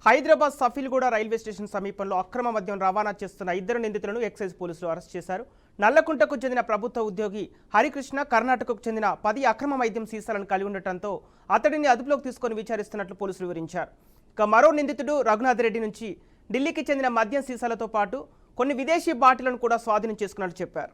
Hyderabad Safilguda railway station సమీపంలో అక్రమ మద్యం రవాణా చేస్తున్న ఇద్దరు నిందితులను ఎక్సైజ్ పోలీసులు అరెస్ట్ చేశారు. నల్లకుంటకు చెందిన ప్రభుత్వ ఉద్యోగి హరికృష్ణ, కర్ణాటకకు చెందిన 10 అక్రమ మద్యం సీసాలను కలిగి ఉండటంతో అతడిని అదుపులోకి తీసుకొని విచారిస్తున్నట్లు పోలీసులు వివరించారు. ఇక మరో నిందితుడు రఘునాథ్ రెడ్డి నుంచి ఢిల్లీకి చెందిన మద్యం సీసాలతో పాటు కొన్ని విదేశీ బాటిళ్లను కూడా స్వాధీనం చేసుకున్నట్లు చెప్పారు.